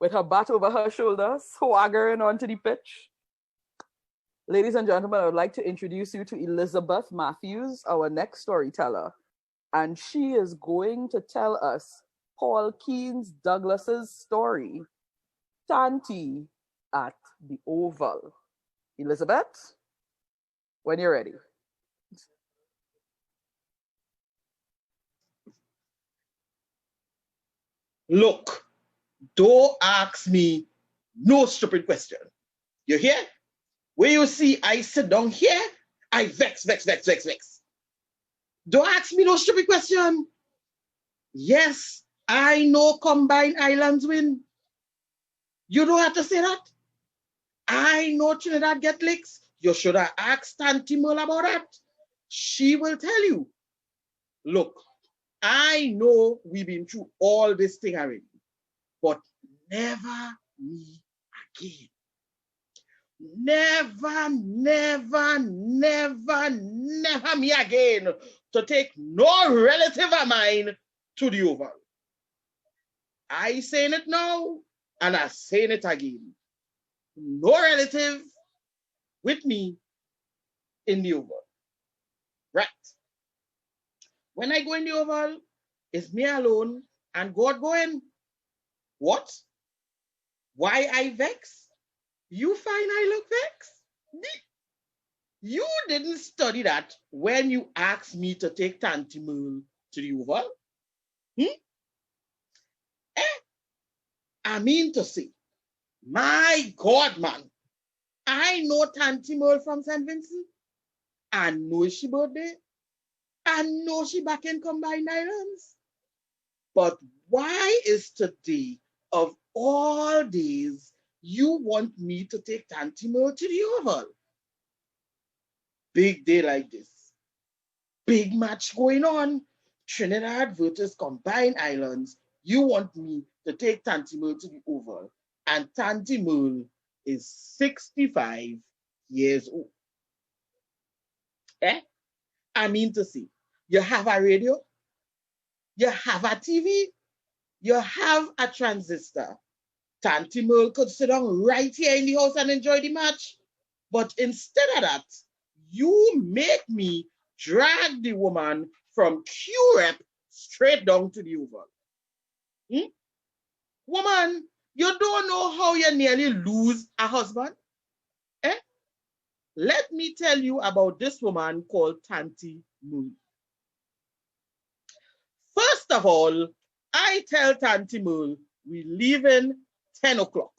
with her bat over her shoulder, swaggering onto the pitch. Ladies and gentlemen, I would like to introduce you to Elizabeth Matthews, our next storyteller. And she is going to tell us Paul Keynes Douglas's story, Tanty at the Oval. Elizabeth, when you're ready. Look, don't ask me no stupid question. You hear? Where you see I sit down here, I vex. Don't ask me no stupid question. Yes, I know Combined Islands win. You don't have to say that. I know Trinidad get licks. You should have asked Tanty about that. She will tell you. Look, I know we've been through all this thing already, but never me again. Never me again to take no relative of mine to the Oval. I saying it now, and I saying it again. No relative with me in the Oval. Right. When I go in the Oval, it's me alone and God going. What? Why I vex? You find I look vexed? You didn't study that when you asked me to take Tanty to the Oval? I mean to say, my God, man, I know Tanty from St. Vincent. I know she birthday. I know she back in Combined Islands. But why is today, of all days, you want me to take Tanty to the Oval? Big day like this. Big match going on. Trinidad versus Combined Islands. You want me to take Tanty to the Oval. And Tanty is 65 years old. I mean to say, you have a radio, you have a TV, you have a transistor. Tanty could sit down right here in the house and enjoy the match. But instead of that, you make me drag the woman from Q-Rep straight down to the Oval. Woman, you don't know how you nearly lose a husband? Let me tell you about this woman called Tanty. First of all, I tell Tanty we leaving 10 o'clock.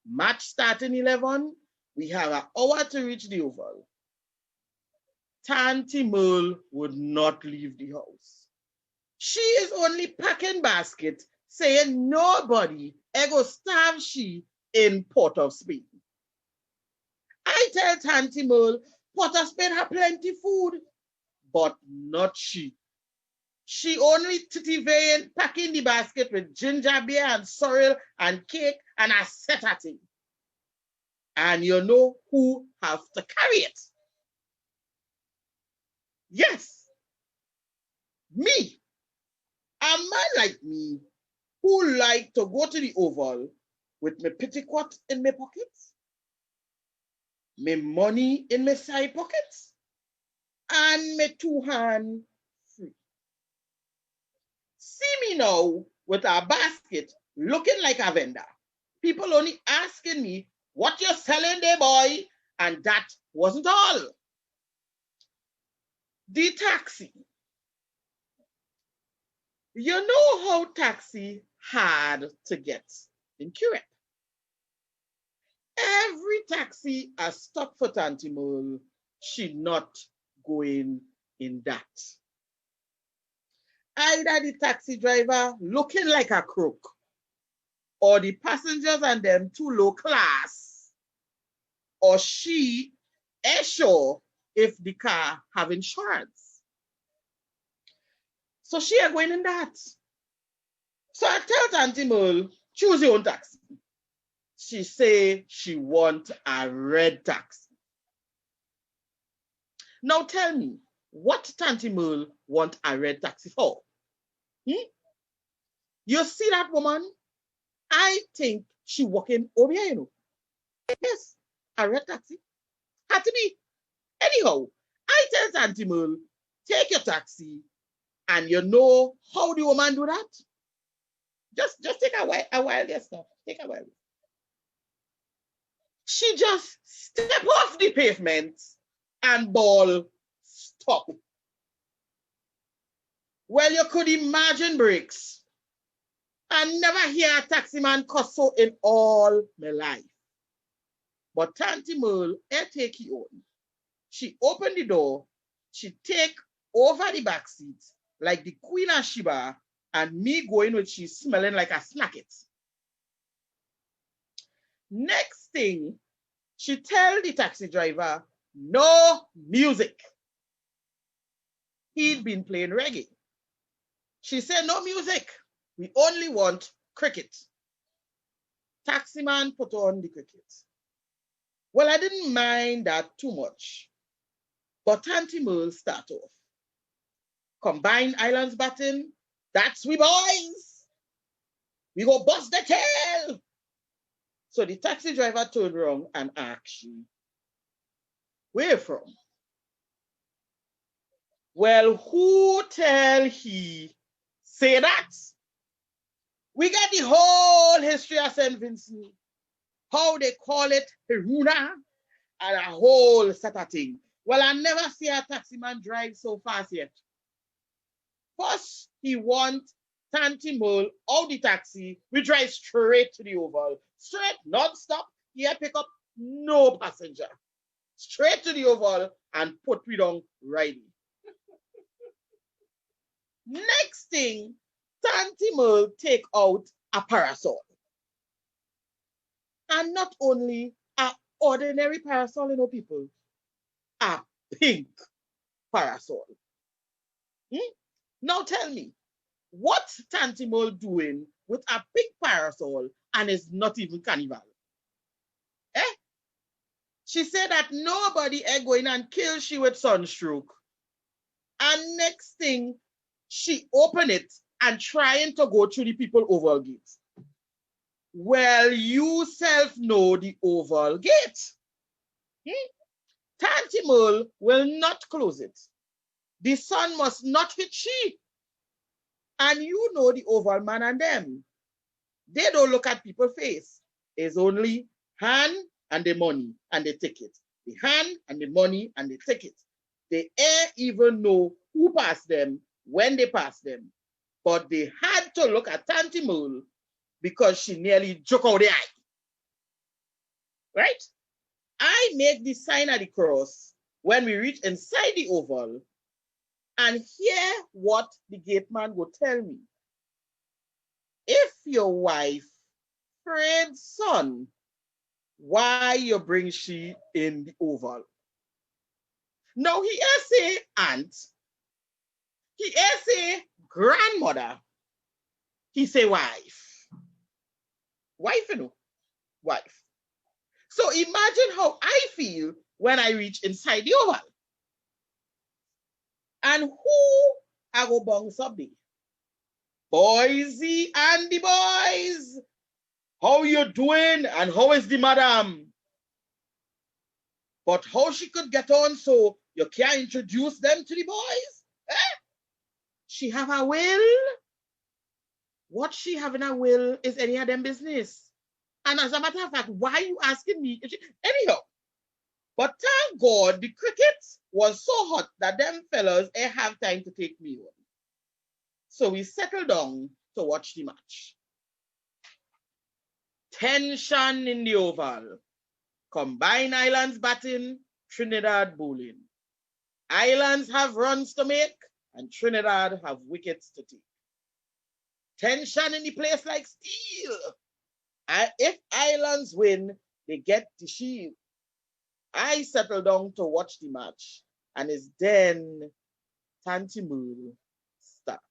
Match starting 11. We have an hour to reach the Oval. Tanty would not leave the house. She is only packing basket, saying nobody ever starve she in Port of Spain. I tell Tanty Port of Spain have plenty food, but not she. She only titivaying, packing the basket with ginger beer and sorrel and cake and a set of thing. And you know who have to carry it? Yes, me. A man like me who like to go to the Oval with my petticoat in my pockets, my money in my side pockets, and my two hands free. See me now with a basket looking like a vendor. People only asking me, what you're selling there, boy? And that wasn't all. The taxi. You know how taxi hard to get in Quebec. Every taxi a stop for Tanty she not going in that. Either the taxi driver looking like a crook, or the passengers and them too low class, or she is sure if the car have insurance. So she are going in that. So I tell Tanty choose your own taxi. She say she want a red taxi. Now tell me, what Tanty want a red taxi for? You see that woman? I think she walking over here, you know. Yes, a red taxi. Had to be. Anyhow, I tell Tanty Merle, take your taxi, and you know how the woman do that? Just take a while there, stuff. Take a while. She just step off the pavement and ball stop. Well, you could imagine brakes. I never hear a taxi man cuss so in all my life. But Tanty Merle, take it on. She opened the door, she take over the back seat like the Queen of Sheba, and me going with she smelling like a snacket. Next thing, she tell the taxi driver, no music. He'd been playing reggae. She said, no music. We only want cricket. Taximan put on the cricket. Well, I didn't mind that too much. But Tanty Merle start off. Combined Islands batting, that's we boys. We go bust the tail. So the taxi driver turned around and asked, where you from? Well, who tell he say that? We got the whole history of St. Vincent, how they call it Peruna, and a whole set of things. Well, I never see a taxi man drive so fast yet. First, he want Tanty Merle out the taxi. We drive straight to the Oval. Straight, non-stop. Here pick up no passenger. Straight to the Oval and put we down riding. Next thing, Tanty Merle take out a parasol. And not only an ordinary parasol, you know, people, a pink parasol. Now tell me, what's Tanty Merle doing with a pink parasol and is not even carnival? She said that nobody going and kill she with sunstroke. And next thing, she open it and trying to go through the people Oval Gate. Well, you self know the Oval Gate. Tanty Merle will not close it. The sun must not hit she. And you know the Oval man and them. They don't look at people's face. It's only hand and the money and the ticket. The hand and the money and the ticket. They ain't even know who passed them when they passed them. But they had to look at Tanty Merle because she nearly joke out the eye. Right? I make the sign of the cross when we reach inside the Oval and hear what the gate man will tell me. If your wife afraid son, why you bring she in the Oval? Now he say aunt, he say grandmother, he say wife. Wife, you know, wife. So imagine how I feel when I reach inside the Oval. And who I go bounce up there? Boysy and the boys. How you doing and how is the madam? But how she could get on so you can't introduce them to the boys? She have a will? What she have in a will is any of them business. And as a matter of fact, why are you asking me? Anyhow, but thank God the cricket was so hot that them fellas ain't have time to take me on. So we settled down to watch the match. Tension in the Oval. Combined Islands batting, Trinidad bowling. Islands have runs to make and Trinidad have wickets to take. Tension in the place like steel. And if Islands win, they get the shield. I settle down to watch the match, and it's then Tanty Merle starts.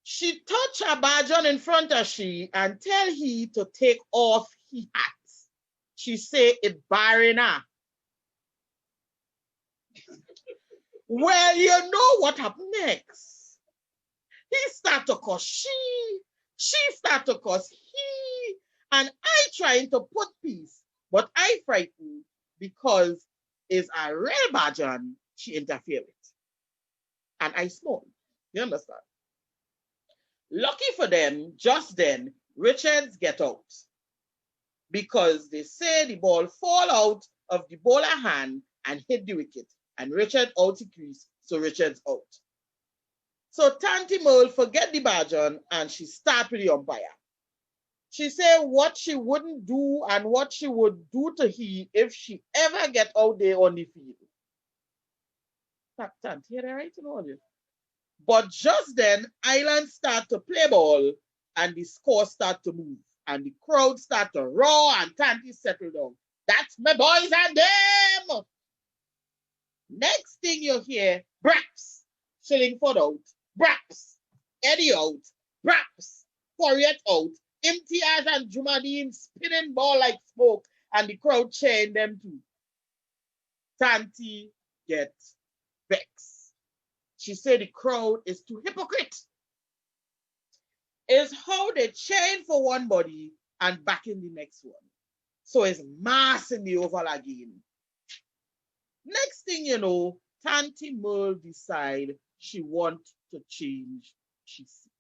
She touch her bajon in front of she and tell he to take off his hat. She say it barren her. Well, you know what happened next. He start to call she, She start to cuss, he, and I trying to put peace, but I frightened because it's a real Bajan she interfere with. And I small. You understand? Lucky for them, just then, Richards get out. Because they say the ball fall out of the bowler hand and hit the wicket. And Richard out the crease, so Richard's out. So Tanty Merle forget the Bajan and she start with the umpire. She said what she wouldn't do and what she would do to he if she ever get out there on the field. Tanty, you right in all this. But just then, Island start to play ball and the score start to move. And the crowd start to roar and Tanty settle down. That's my boys and them! Next thing you hear, Braps, Shillingford out, Braps, Eddie out, Braps, Porriet out, Imtiaz and Jumadine spinning ball like smoke, and the crowd cheering them too. Tanty get vexed. She said the crowd is too hypocrite. It's how they cheering for one body and backing the next one. So it's mass in the oval again. Next thing you know, Tanty Merle decide she want to change she seat.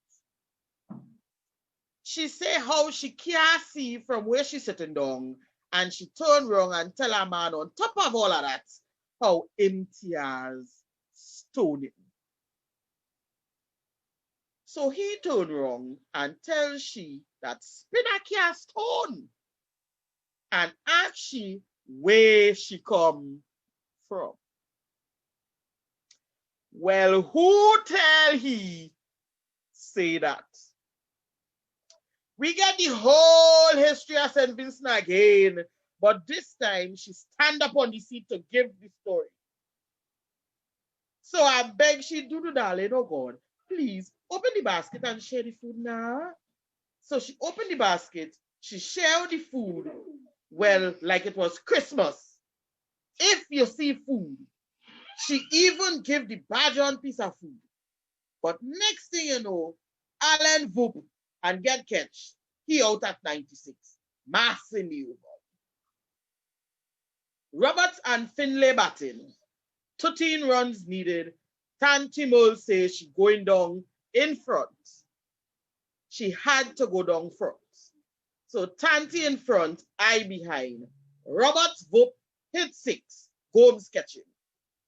She say how she can't see from where she sitting down, and she turn around and tell her man on top of all of that how Imtiaz stone it. So he turn around and tell she that Spinner can't stone and ask she where she come from. Well, who tell he say that? We get the whole history of St. Vincent again, but this time she stand up on the seat to give the story. So I beg she do darling, oh God, please open the basket and share the food now. So she opened the basket, she shared the food, well, like it was Christmas. If you see food, she even give the Bajan piece of food. But next thing you know, Alan Voop and get catch. He out at 96. Mass in the over. Roberts and Finlay batting. 13 runs needed. Tanty Merle says she going down in front. She had to go down front. So Tanty in front, I behind. Roberts Voop hit 6. Gomes catching.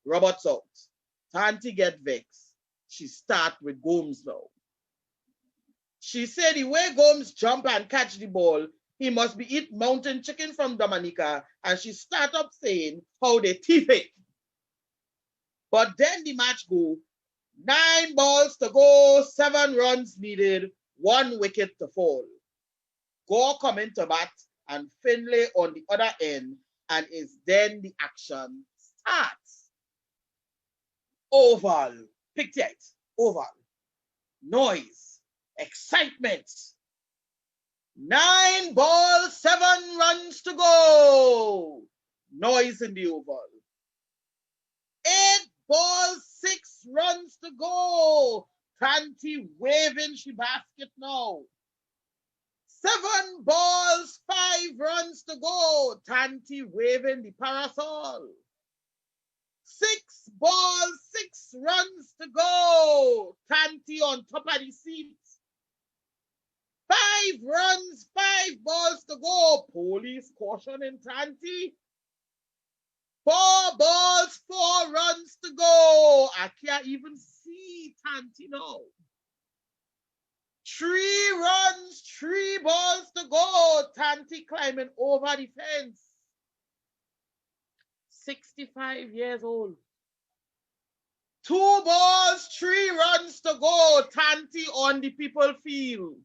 Roberts out. Tanty get vexed. She start with Gomes now. She said the way Gomes jump and catch the ball, he must be eat mountain chicken from Dominica, and she start up saying how they thief it. But then the match go, 9 balls to go, 7 runs needed, 1 wicket to fall. Gore come into bat and Finlay on the other end, and is then the action starts. Oval, picture it, oval, noise, excitement. 9 balls, 7 runs to go. Noise in the oval. 8 balls, 6 runs to go. Tanty waving she basket now. 7 balls, 5 runs to go. Tanty waving the parasol. 6 balls, 6 runs to go. Tanty on top of the seat. 5 runs, 5 balls to go. Police cautioning Tanty. 4 balls, 4 runs to go. I can't even see Tanty now. 3 runs, 3 balls to go. Tanty climbing over the fence. 65 years old. 2 balls, 3 runs to go. Tanty on the people field.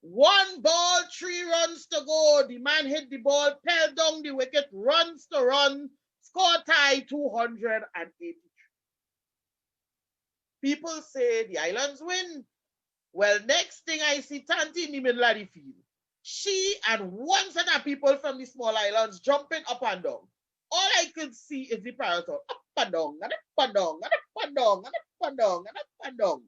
1 ball, 3 runs to go. The man hit the ball, fell down the wicket, runs to run, score tie 283. People say the Islands win. Well, next thing I see Tanty in the middle of the field. She and 1 set of people from the small islands jumping up and down. All I could see is the parasol up and down, and up and down, and up and down, and up and down, and up and down.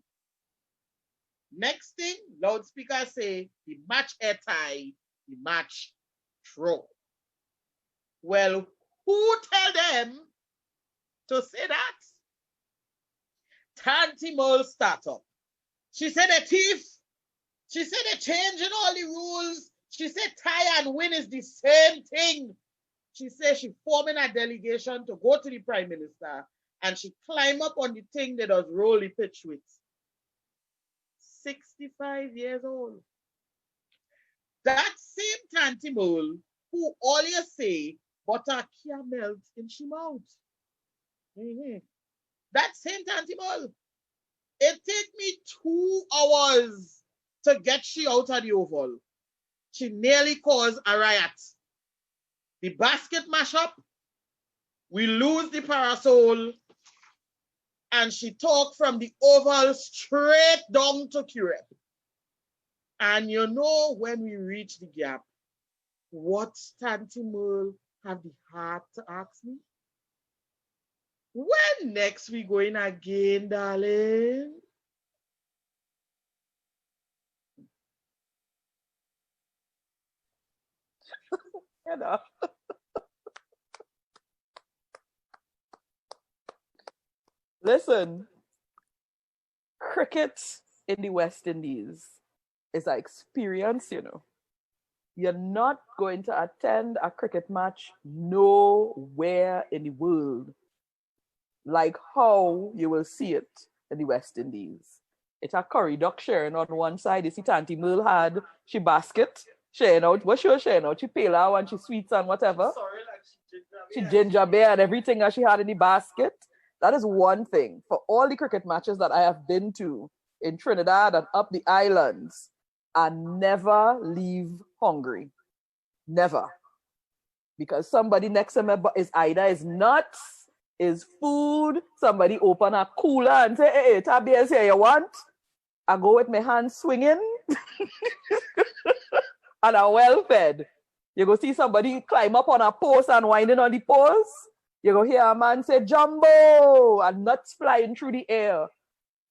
Next thing, loudspeaker say, the match airtie, the match throw. Well, who tell them to say that? Tanty Mole start up. She said the thief. She said they're changing all the rules. She said tie and win is the same thing. She said she forming a delegation to go to the Prime Minister and she climb up on the thing that does roll the pitch with. 65 years old. That same Tanty Mole who all you say butter can't melt in she mouth. That same Tanty Mole. It take me 2 hours to get she out of the oval. She nearly caused a riot. The basket mash up, we lose the parasol, and she talked from the oval straight down to Curep. And you know when we reach the gap, what Tanty Mole have the heart to ask me? When next we going again, darling? You know. Listen, cricket in the West Indies is an experience, you know. You're not going to attend a cricket match nowhere in the world like how you will see it in the West Indies. It's a curry duck sharing on one side. You see Tanty Merle had she basket sharing out. What she was sharing out? She pale and she sweets and whatever. She ginger beer and everything that she had in the basket. That is one thing. For all the cricket matches that I have been to in Trinidad and up the islands, I never leave hungry. Never. Because somebody next to me is either is nuts, is food, somebody open a cooler and say, hey, Tabby is here, you want? I go with my hands swinging and I'm well fed. You go see somebody climb up on a post and winding on the post. You go hear a man say, Jumbo, and nuts flying through the air.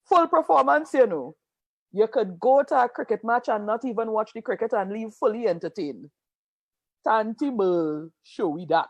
Full performance, you know. You could go to a cricket match and not even watch the cricket and leave fully entertained. Tanty Merle, show we that.